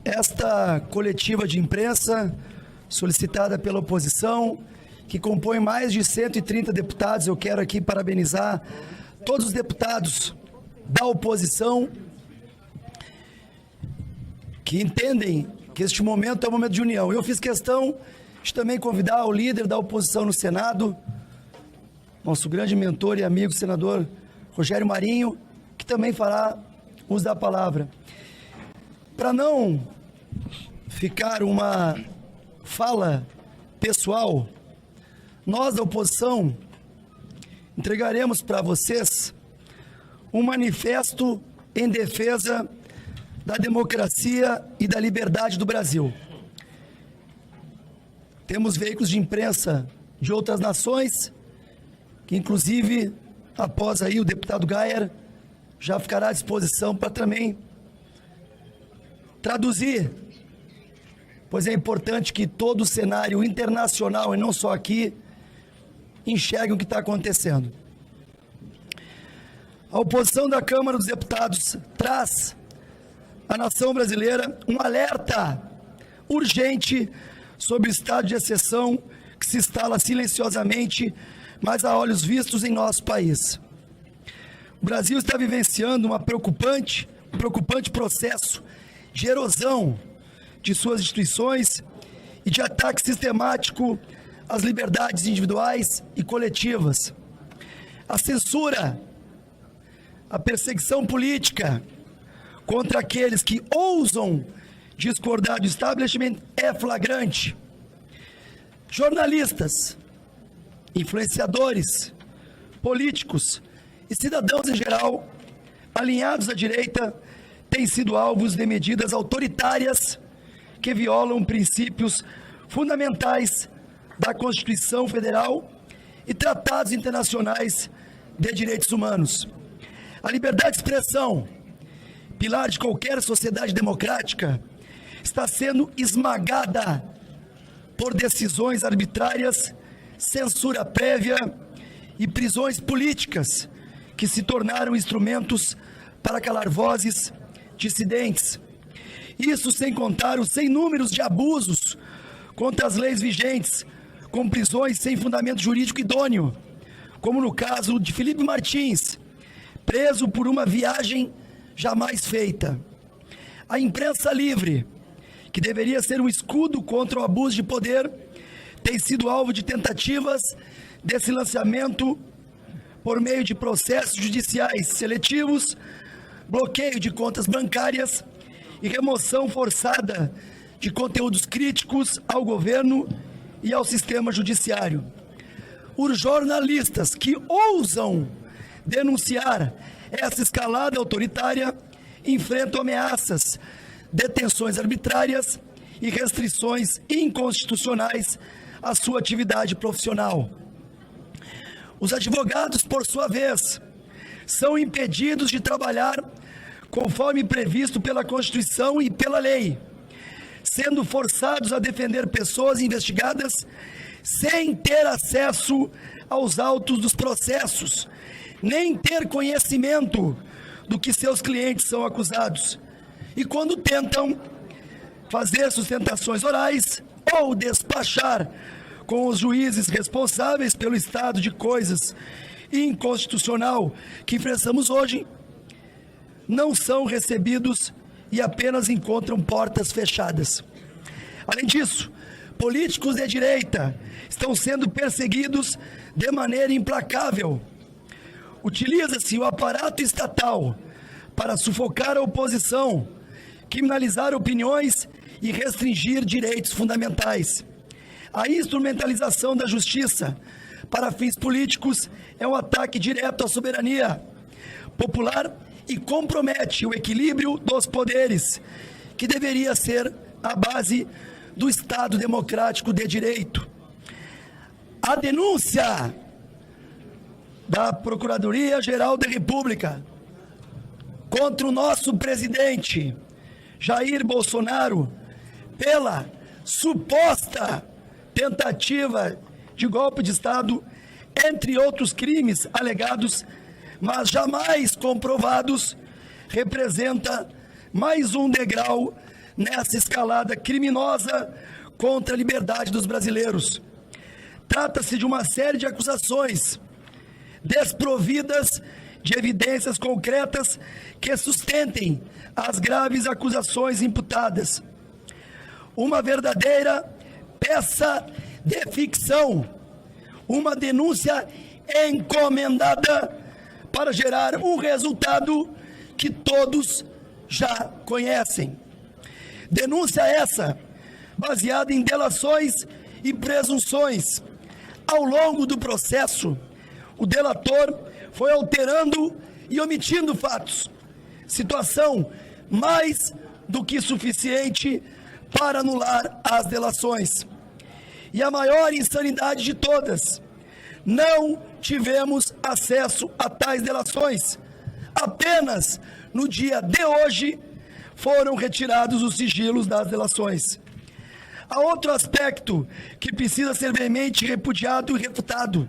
esta coletiva de imprensa solicitada pela oposição, que compõe mais de 130 deputados. Eu quero aqui parabenizar todos os deputados da oposição que entendem que este momento é um momento de união. Eu fiz questão de também convidar o líder da oposição no Senado, nosso grande mentor e amigo, senador Rogério Marinho, que também fará uso da palavra. Para não ficar uma fala pessoal, nós da oposição entregaremos para vocês um manifesto em defesa da democracia e da liberdade do Brasil. Temos veículos de imprensa de outras nações, que inclusive, após aí o deputado Gayer, já ficará à disposição para também traduzir, pois é importante que todo o cenário internacional, e não só aqui, enxergue o que está acontecendo. A oposição da Câmara dos Deputados traz à nação brasileira um alerta urgente sobre o estado de exceção que se instala silenciosamente, mas a olhos vistos em nosso país. O Brasil está vivenciando um preocupante processo de erosão de suas instituições e de ataque sistemático às liberdades individuais e coletivas. A censura, a perseguição política contra aqueles que ousam discordar do establishment é flagrante. Jornalistas, influenciadores, políticos e cidadãos em geral, alinhados à direita, têm sido alvos de medidas autoritárias que violam princípios fundamentais da Constituição Federal e tratados internacionais de direitos humanos. A liberdade de expressão, pilar de qualquer sociedade democrática, está sendo esmagada por decisões arbitrárias, censura prévia e prisões políticas que se tornaram instrumentos para calar vozes dissidentes. Isso sem contar os sem números de abusos contra as leis vigentes, com prisões sem fundamento jurídico idôneo, como no caso de Felipe Martins, preso por uma viagem jamais feita. A imprensa livre, que deveria ser um escudo contra o abuso de poder, tem sido alvo de tentativas de silenciamento por meio de processos judiciais seletivos, bloqueio de contas bancárias e remoção forçada de conteúdos críticos ao governo e ao sistema judiciário. Os jornalistas que ousam denunciar essa escalada autoritária enfrentam ameaças, detenções arbitrárias e restrições inconstitucionais à sua atividade profissional. Os advogados, por sua vez, são impedidos de trabalhar conforme previsto pela Constituição e pela lei, sendo forçados a defender pessoas investigadas sem ter acesso aos autos dos processos, nem ter conhecimento do que seus clientes são acusados. E quando tentam fazer sustentações orais ou despachar com os juízes responsáveis pelo estado de coisas inconstitucional que enfrentamos hoje, não são recebidos e apenas encontram portas fechadas. Além disso, políticos de direita estão sendo perseguidos de maneira implacável. Utiliza-se o aparato estatal para sufocar a oposição, criminalizar opiniões e restringir direitos fundamentais. A instrumentalização da justiça para fins políticos é um ataque direto à soberania popular e compromete o equilíbrio dos poderes, que deveria ser a base do Estado democrático de direito. A denúncia da Procuradoria-Geral da República contra o nosso presidente Jair Bolsonaro pela suposta tentativa de golpe de Estado, entre outros crimes alegados, mas jamais comprovados, representa mais um degrau nessa escalada criminosa contra a liberdade dos brasileiros. Trata-se de uma série de acusações desprovidas de evidências concretas que sustentem as graves acusações imputadas. Uma verdadeira peça de ficção, uma denúncia encomendada para gerar um resultado que todos já conhecem. Denúncia essa baseada em delações e presunções. Ao longo do processo, o delator foi alterando e omitindo fatos, situação mais do que suficiente para anular as delações. E a maior insanidade de todas, não tivemos acesso a tais delações. Apenas no dia de hoje foram retirados os sigilos das delações. Há outro aspecto que precisa ser veemente repudiado e refutado: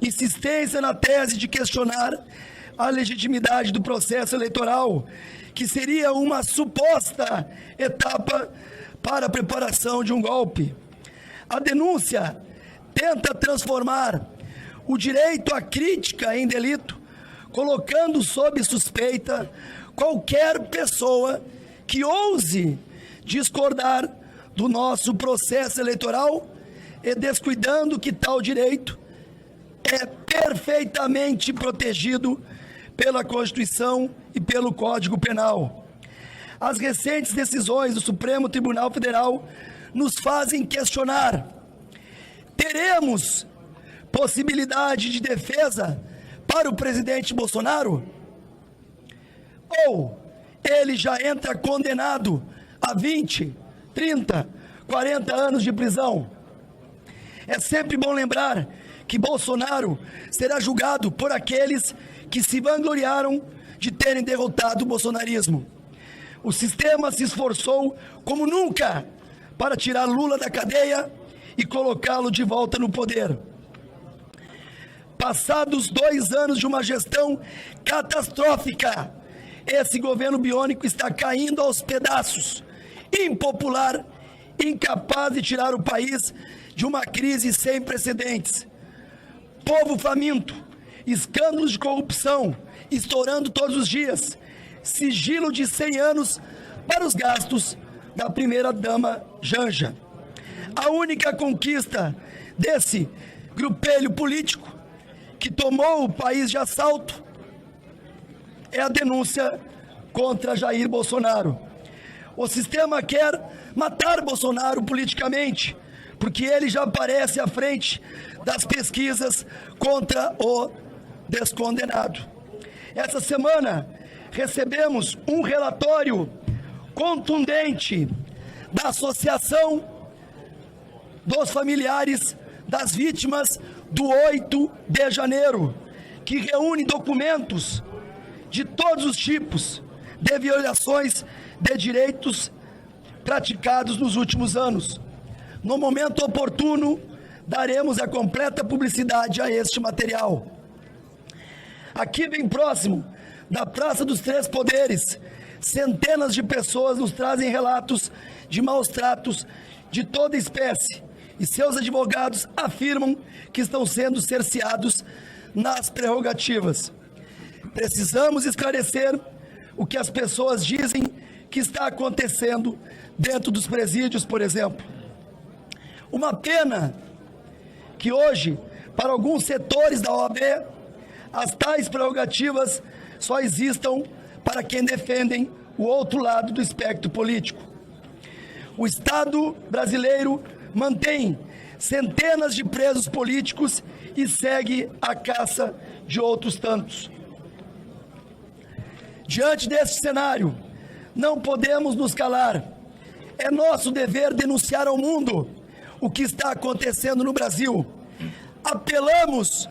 insistência na tese de questionar a legitimidade do processo eleitoral, que seria uma suposta etapa para a preparação de um golpe. A denúncia tenta transformar o direito à crítica em delito, colocando sob suspeita qualquer pessoa que ouse discordar do nosso processo eleitoral e descuidando que tal direito é perfeitamente protegido pela Constituição e pelo Código Penal. As recentes decisões do Supremo Tribunal Federal nos fazem questionar: teremos possibilidade de defesa para o presidente Bolsonaro? Ou ele já entra condenado a 20, 30, 40 anos de prisão? É sempre bom lembrar que Bolsonaro será julgado por aqueles que se vangloriaram de terem derrotado o bolsonarismo. O sistema se esforçou como nunca para tirar Lula da cadeia e colocá-lo de volta no poder. Passados 2 anos de uma gestão catastrófica, esse governo biônico está caindo aos pedaços, impopular, incapaz de tirar o país de uma crise sem precedentes. Povo faminto, escândalos de corrupção estourando todos os dias, sigilo de 100 anos para os gastos da primeira-dama Janja. A única conquista desse grupelho político que tomou o país de assalto é a denúncia contra Jair Bolsonaro. O sistema quer matar Bolsonaro politicamente, porque ele já aparece à frente das pesquisas contra o descondenado. Essa semana recebemos um relatório contundente da Associação dos Familiares das Vítimas do 8 de janeiro, que reúne documentos de todos os tipos de violações de direitos praticados nos últimos anos. No momento oportuno, daremos a completa publicidade a este material. Aqui bem próximo da Praça dos Três Poderes, centenas de pessoas nos trazem relatos de maus tratos de toda espécie, e seus advogados afirmam que estão sendo cerceados nas prerrogativas. Precisamos esclarecer o que as pessoas dizem que está acontecendo dentro dos presídios, por exemplo. Uma pena que hoje, para alguns setores da OAB, as tais prerrogativas só existam para quem defendem o outro lado do espectro político. O Estado brasileiro mantém centenas de presos políticos e segue a caça de outros tantos. Diante deste cenário, não podemos nos calar. É nosso dever denunciar ao mundo o que está acontecendo no Brasil. Apelamos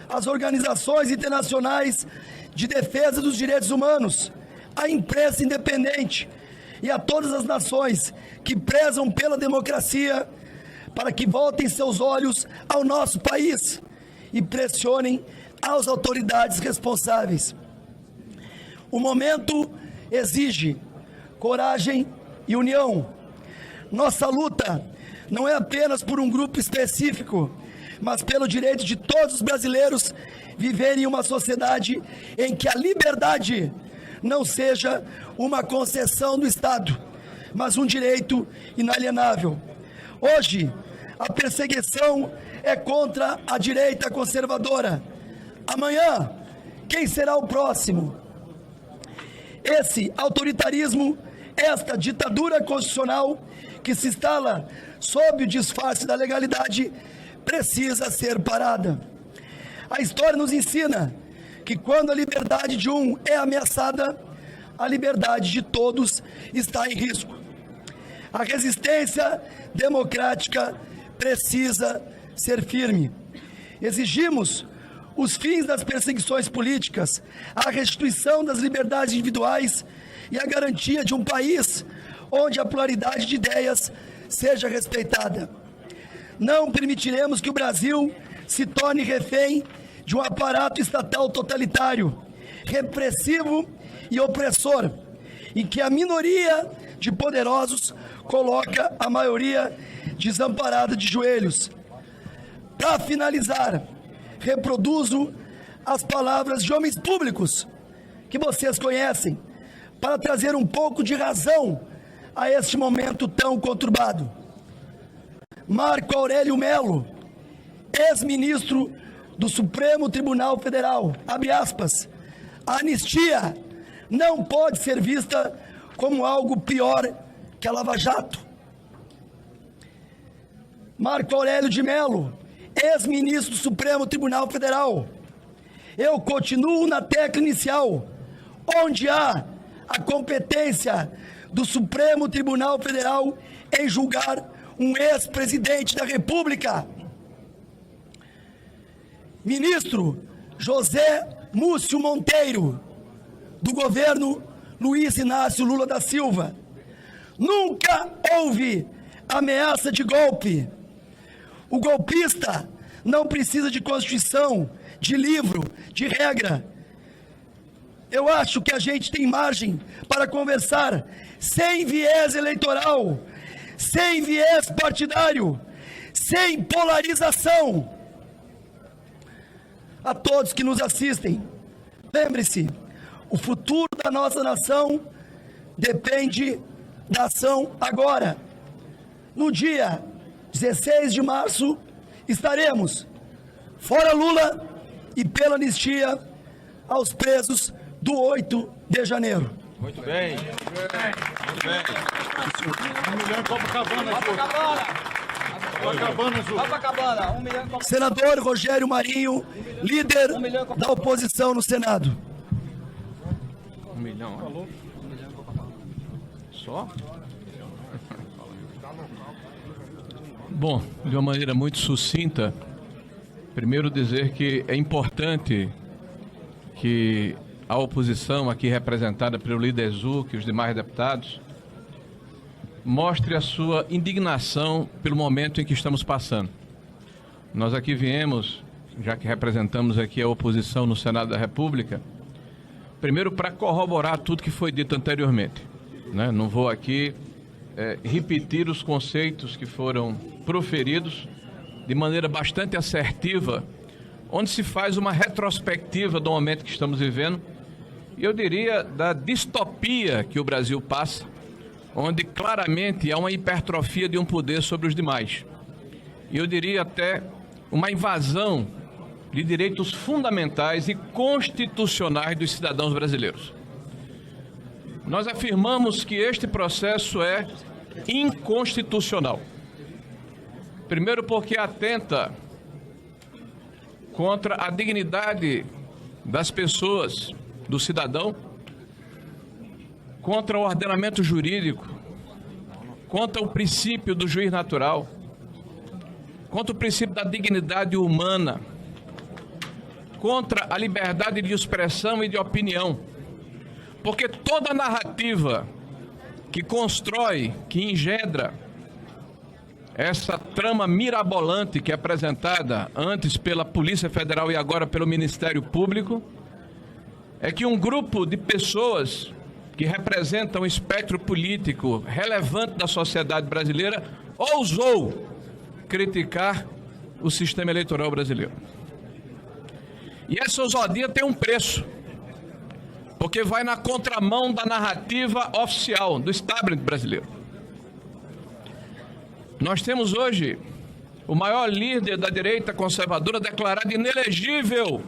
às organizações internacionais de defesa dos direitos humanos, à imprensa independente e a todas as nações que prezam pela democracia para que voltem seus olhos ao nosso país e pressionem as autoridades responsáveis. O momento exige coragem e união. Nossa luta não é apenas por um grupo específico, mas pelo direito de todos os brasileiros viverem em uma sociedade em que a liberdade não seja uma concessão do Estado, mas um direito inalienável. Hoje, a perseguição é contra a direita conservadora. Amanhã, quem será o próximo? Esse autoritarismo, esta ditadura constitucional que se instala sob o disfarce da legalidade, precisa ser parada. A história nos ensina que quando a liberdade de um é ameaçada, a liberdade de todos está em risco. A resistência democrática precisa ser firme. Exigimos os fins das perseguições políticas, a restituição das liberdades individuais e a garantia de um país onde a pluralidade de ideias seja respeitada. Não permitiremos que o Brasil se torne refém de um aparato estatal totalitário, repressivo e opressor, em que a minoria de poderosos coloca a maioria desamparada de joelhos. Para finalizar, reproduzo as palavras de homens públicos que vocês conhecem, para trazer um pouco de razão a este momento tão conturbado. Marco Aurélio Melo, ex-ministro do Supremo Tribunal Federal, abre aspas, a anistia não pode ser vista como algo pior que a Lava Jato. Marco Aurélio de Melo, ex-ministro do Supremo Tribunal Federal, eu continuo na tecla inicial, onde há a competência do Supremo Tribunal Federal em julgar um ex-presidente da República. Ministro José Múcio Monteiro, do governo Luiz Inácio Lula da Silva. Nunca houve ameaça de golpe. O golpista não precisa de Constituição, de livro, de regra. Eu acho que a gente tem margem para conversar sem viés eleitoral, sem viés partidário, sem polarização. A todos que nos assistem, lembre-se, o futuro da nossa nação depende da ação agora. No dia 16 de março, estaremos fora Lula e pela anistia aos presos do 8 de janeiro. Muito bem. Muito bem. $1 milhão em Copacabana. Copacabana, 1 milhão em Copacabana. Senador Rogério Marinho, líder da oposição no Senado. 1 milhão. Só? Bom, de uma maneira muito sucinta, primeiro dizer que é importante que a oposição, aqui representada pelo líder Zuc e os demais deputados, mostre a sua indignação pelo momento em que estamos passando. Nós aqui viemos, já que representamos aqui a oposição no Senado da República, primeiro para corroborar tudo que foi dito anteriormente, né? Não vou aqui repetir os conceitos que foram proferidos de maneira bastante assertiva, onde se faz uma retrospectiva do momento que estamos vivendo, e eu diria da distopia que o Brasil passa, onde claramente há uma hipertrofia de um poder sobre os demais. E eu diria até uma invasão de direitos fundamentais e constitucionais dos cidadãos brasileiros. Nós afirmamos que este processo é inconstitucional. Primeiro porque atenta contra a dignidade das pessoas, do cidadão, contra o ordenamento jurídico, contra o princípio do juiz natural, contra o princípio da dignidade humana, contra a liberdade de expressão e de opinião. Porque toda narrativa que constrói, que engendra essa trama mirabolante que é apresentada antes pela Polícia Federal e agora pelo Ministério Público, é que um grupo de pessoas que representa um espectro político relevante da sociedade brasileira, ousou criticar o sistema eleitoral brasileiro. E essa ousadia tem um preço, porque vai na contramão da narrativa oficial do establishment brasileiro. Nós temos hoje o maior líder da direita conservadora declarado inelegível,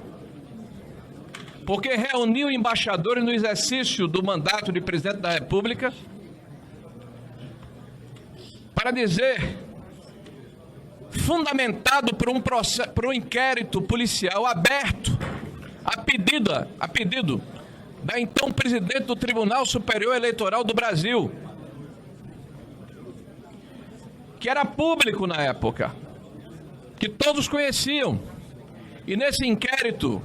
porque reuniu embaixadores no exercício do mandato de presidente da República para dizer, fundamentado por um inquérito policial aberto, a pedido da então presidente do Tribunal Superior Eleitoral do Brasil, que era público na época, que todos conheciam, e nesse inquérito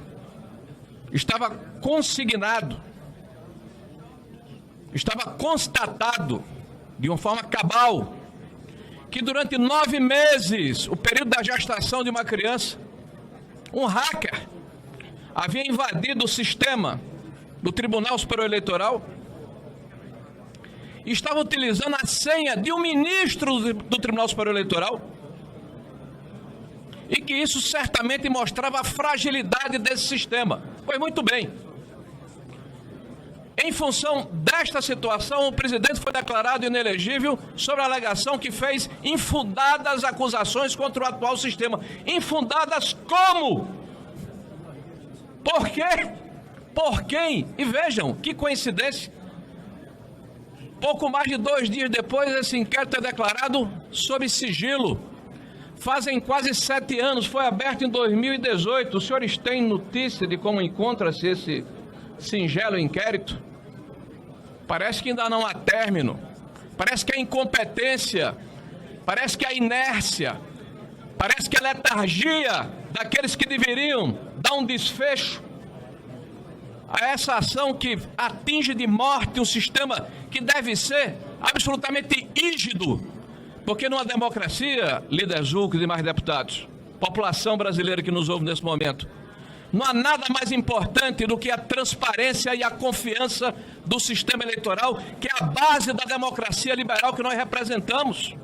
estava consignado, estava constatado de uma forma cabal que durante 9 meses, o período da gestação de uma criança, um hacker havia invadido o sistema do Tribunal Superior Eleitoral e estava utilizando a senha de um ministro do Tribunal Superior Eleitoral, e que isso certamente mostrava a fragilidade desse sistema. Pois muito bem, em função desta situação, o presidente foi declarado inelegível sobre a alegação que fez infundadas acusações contra o atual sistema. Infundadas como? Por quê? Por quem? E vejam, que coincidência. Pouco mais de 2 dias depois, esse inquérito é declarado sob sigilo. Fazem quase 7 anos, foi aberto em 2018. Os senhores têm notícia de como encontra-se esse singelo inquérito? Parece que ainda não há término. Parece que a incompetência, parece que a inércia, parece que a letargia daqueles que deveriam dar um desfecho a essa ação que atinge de morte um sistema que deve ser absolutamente rígido, porque numa democracia, líder Zulco e demais deputados, população brasileira que nos ouve nesse momento, não há nada mais importante do que a transparência e a confiança do sistema eleitoral, que é a base da democracia liberal que nós representamos.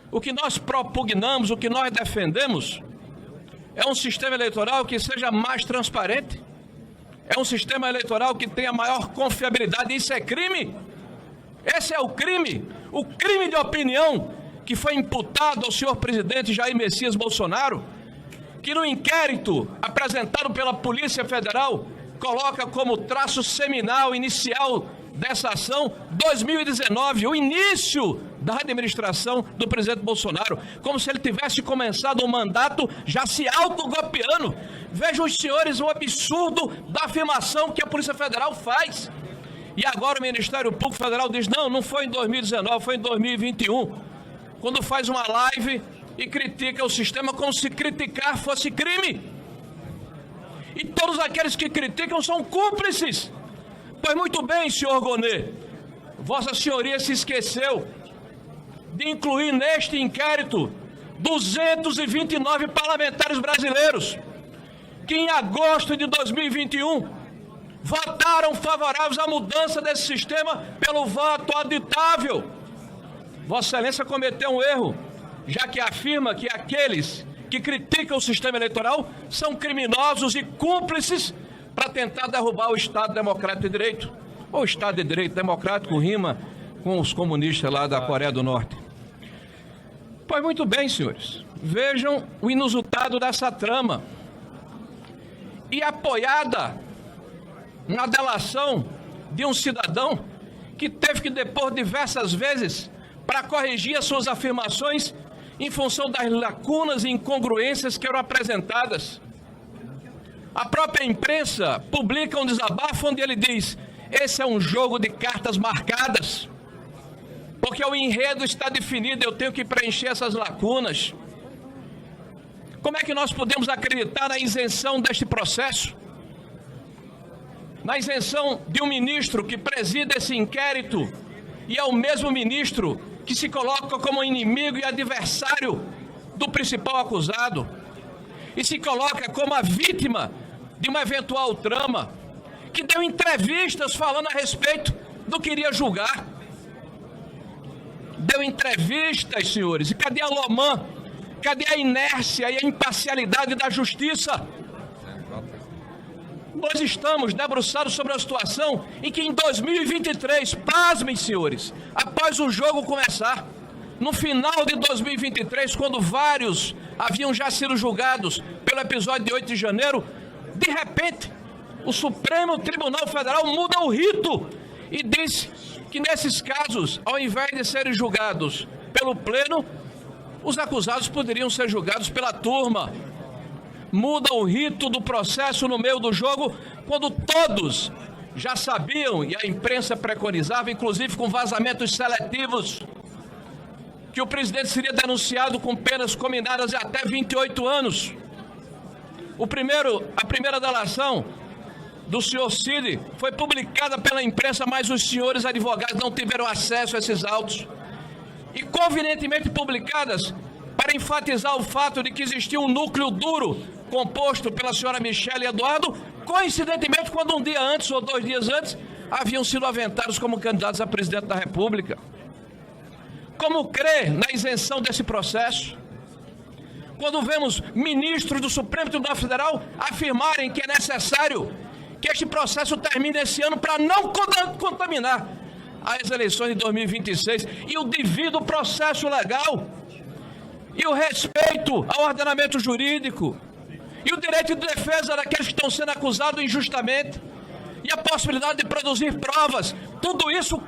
O que nós propugnamos, o que nós defendemos, é um sistema eleitoral que seja mais transparente, é um sistema eleitoral que tenha maior confiabilidade. Isso é crime? Esse é o crime de opinião que foi imputado ao senhor presidente Jair Messias Bolsonaro, que no inquérito apresentado pela Polícia Federal coloca como traço seminal inicial dessa ação 2019, o início da administração do presidente Bolsonaro, como se ele tivesse começado o mandato já se autogolpeando. Vejam os senhores o absurdo da afirmação que a Polícia Federal faz. E agora o Ministério Público Federal diz, não foi em 2019, foi em 2021, quando faz uma live e critica o sistema como se criticar fosse crime. E todos aqueles que criticam são cúmplices. Pois muito bem, senhor Gonê, Vossa Senhoria se esqueceu de incluir neste inquérito 229 parlamentares brasileiros que em agosto de 2021 votaram favoráveis à mudança desse sistema pelo voto auditável. Vossa Excelência cometeu um erro, já que afirma que aqueles que criticam o sistema eleitoral são criminosos e cúmplices para tentar derrubar o Estado Democrático de Direito. O Estado de Direito Democrático rima com os comunistas lá da Coreia do Norte. Pois muito bem, senhores, vejam o inusitado dessa trama. E apoiada na delação de um cidadão que teve que depor diversas vezes para corrigir as suas afirmações em função das lacunas e incongruências que eram apresentadas. A própria imprensa publica um desabafo onde ele diz: esse é um jogo de cartas marcadas, porque o enredo está definido, eu tenho que preencher essas lacunas. Como é que nós podemos acreditar na isenção deste processo? Na isenção de um ministro que preside esse inquérito e é o mesmo ministro que se coloca como inimigo e adversário do principal acusado e se coloca como a vítima de uma eventual trama que deu entrevistas falando a respeito do que iria julgar. Deu entrevistas, senhores. E cadê a Lomã? Cadê a inércia e a imparcialidade da justiça? Nós estamos debruçados sobre a situação em que em 2023, pasmem, senhores, após o jogo começar, no final de 2023, quando vários haviam já sido julgados pelo episódio de 8 de janeiro, de repente, o Supremo Tribunal Federal muda o rito e diz que nesses casos, ao invés de serem julgados pelo Pleno, os acusados poderiam ser julgados pela turma. Muda o rito do processo no meio do jogo, quando todos já sabiam, e a imprensa preconizava, inclusive com vazamentos seletivos, que o presidente seria denunciado com penas combinadas de até 28 anos. A primeira delação do senhor Cid foi publicada pela imprensa, mas os senhores advogados não tiveram acesso a esses autos. E convenientemente publicadas para enfatizar o fato de que existia um núcleo duro composto pela senhora Michele Eduardo, coincidentemente quando um dia antes ou 2 dias antes haviam sido aventados como candidatos a presidente da República. Como crer na isenção desse processo? Quando vemos ministros do Supremo Tribunal Federal afirmarem que é necessário que este processo termine esse ano para não contaminar as eleições de 2026 e o devido processo legal e o respeito ao ordenamento jurídico e o direito de defesa daqueles que estão sendo acusados injustamente e a possibilidade de produzir provas, tudo isso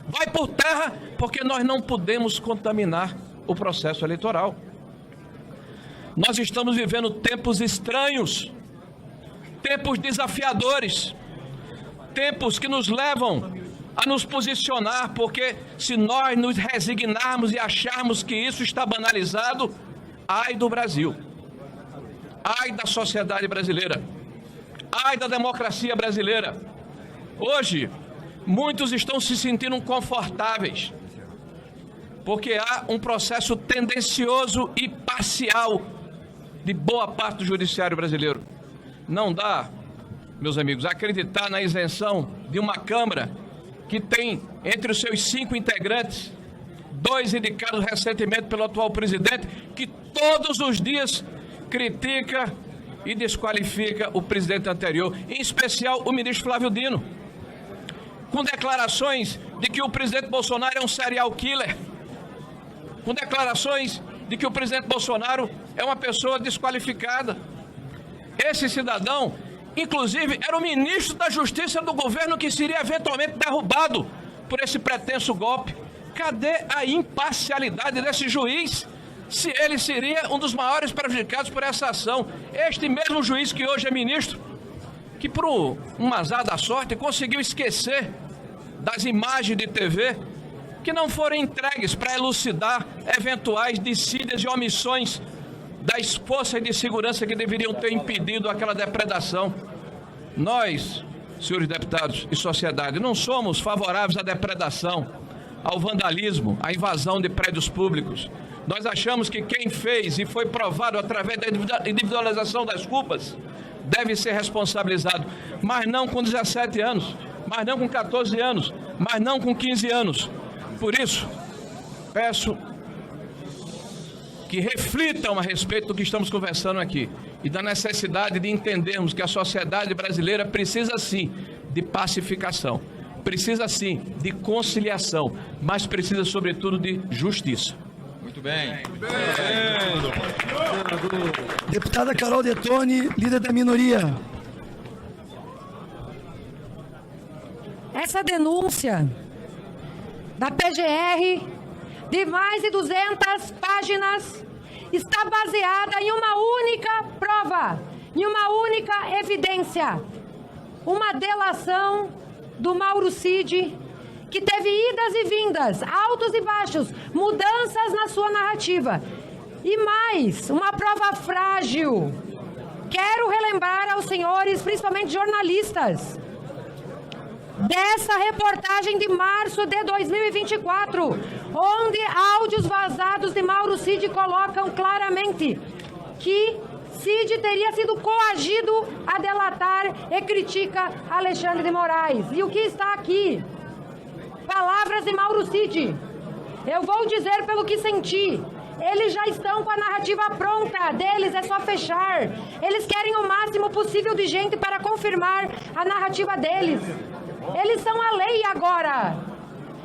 vai por terra, porque nós não podemos contaminar o processo eleitoral. Nós estamos vivendo tempos estranhos, tempos desafiadores, tempos que nos levam a nos posicionar, porque se nós nos resignarmos e acharmos que isso está banalizado, ai do Brasil, ai da sociedade brasileira, ai da democracia brasileira. Hoje, muitos estão se sentindo confortáveis, porque há um processo tendencioso e parcial de boa parte do judiciário brasileiro. Não dá, meus amigos, acreditar na isenção de uma Câmara que tem entre os seus 5 integrantes, 2 indicados recentemente pelo atual presidente, que todos os dias critica e desqualifica o presidente anterior, em especial o ministro Flávio Dino, com declarações de que o presidente Bolsonaro é um serial killer, com declarações de que o presidente Bolsonaro é uma pessoa desqualificada. Esse cidadão, inclusive, era o ministro da Justiça do governo que seria eventualmente derrubado por esse pretenso golpe. Cadê a imparcialidade desse juiz, se ele seria um dos maiores prejudicados por essa ação? Este mesmo juiz que hoje é ministro, que por um azar da sorte conseguiu esquecer das imagens de TV que não foram entregues para elucidar eventuais dissídias e omissões das forças de segurança que deveriam ter impedido aquela depredação. Nós, senhores deputados e sociedade, não somos favoráveis à depredação, ao vandalismo, à invasão de prédios públicos. Nós achamos que quem fez e foi provado através da individualização das culpas deve ser responsabilizado, mas não com 17 anos, mas não com 14 anos, mas não com 15 anos. Por isso, peço que reflitam a respeito do que estamos conversando aqui e da necessidade de entendermos que a sociedade brasileira precisa sim de pacificação, precisa sim de conciliação, mas precisa sobretudo de justiça. Muito bem. Deputada Carol Detoni, líder da minoria. Essa denúncia da PGR de mais de 200 páginas está baseada em uma única prova, em uma única evidência. Uma delação do Mauro Cid, que teve idas e vindas, altos e baixos, mudanças na sua narrativa. E mais, uma prova frágil. Quero relembrar aos senhores, principalmente jornalistas, dessa reportagem de março de 2024, onde áudios vazados de Mauro Cid colocam claramente que Cid teria sido coagido a delatar e critica Alexandre de Moraes. E o que está aqui? Palavras de Mauro Cid. Eu vou dizer pelo que senti. Eles já estão com a narrativa pronta deles, é só fechar. Eles querem o máximo possível de gente para confirmar a narrativa deles. Eles são a lei agora.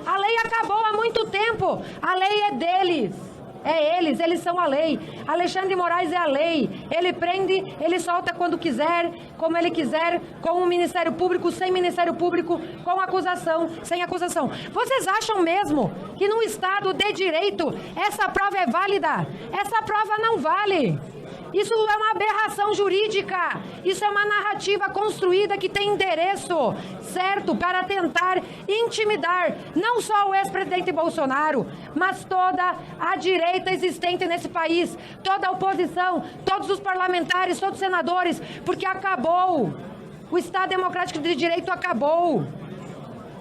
A lei acabou há muito tempo. A lei é deles. É eles são a lei. Alexandre de Moraes é a lei. Ele prende, ele solta quando quiser, como ele quiser, com o Ministério Público, sem Ministério Público, com acusação, sem acusação. Vocês acham mesmo que num Estado de direito essa prova é válida? Essa prova não vale. Isso é uma aberração jurídica. Isso é uma narrativa construída que tem endereço certo para tentar intimidar não só o ex-presidente Bolsonaro, mas toda a direita existente nesse país, toda a oposição, todos os parlamentares, todos os senadores, porque acabou. O Estado Democrático de Direito acabou.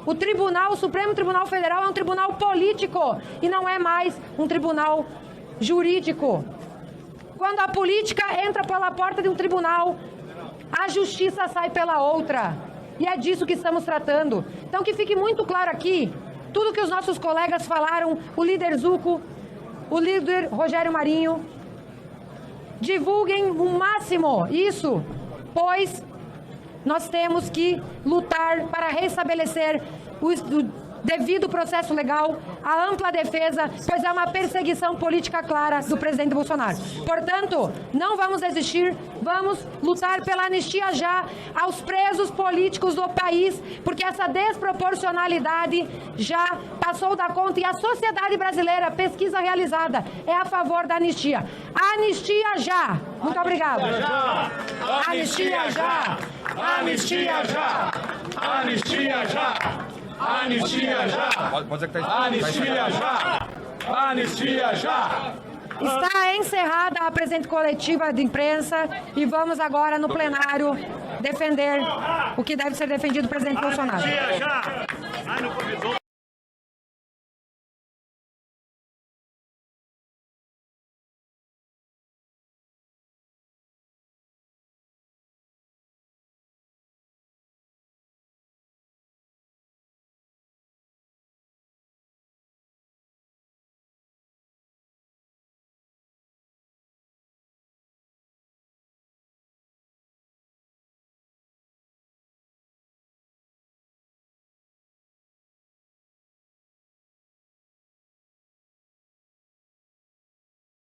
O Tribunal, o Supremo Tribunal Federal é um tribunal político e não é mais um tribunal jurídico. Quando a política entra pela porta de um tribunal, a justiça sai pela outra. E é disso que estamos tratando. Então, que fique muito claro aqui, tudo que os nossos colegas falaram, o líder Zucco, o líder Rogério Marinho, divulguem o máximo isso, pois nós temos que lutar para restabelecer o devido processo legal, a ampla defesa, pois é uma perseguição política clara do presidente Bolsonaro. Portanto, não vamos desistir, vamos lutar pela anistia já aos presos políticos do país, porque essa desproporcionalidade já passou da conta e a sociedade brasileira, pesquisa realizada, é a favor da anistia. Anistia já! Muito obrigado. Anistia já! Anistia já! Anistia já! Anistia já! Anistia já! Anistia já! Está encerrada a presente coletiva de imprensa e vamos agora no plenário defender o que deve ser defendido do presidente Bolsonaro. Anistia já!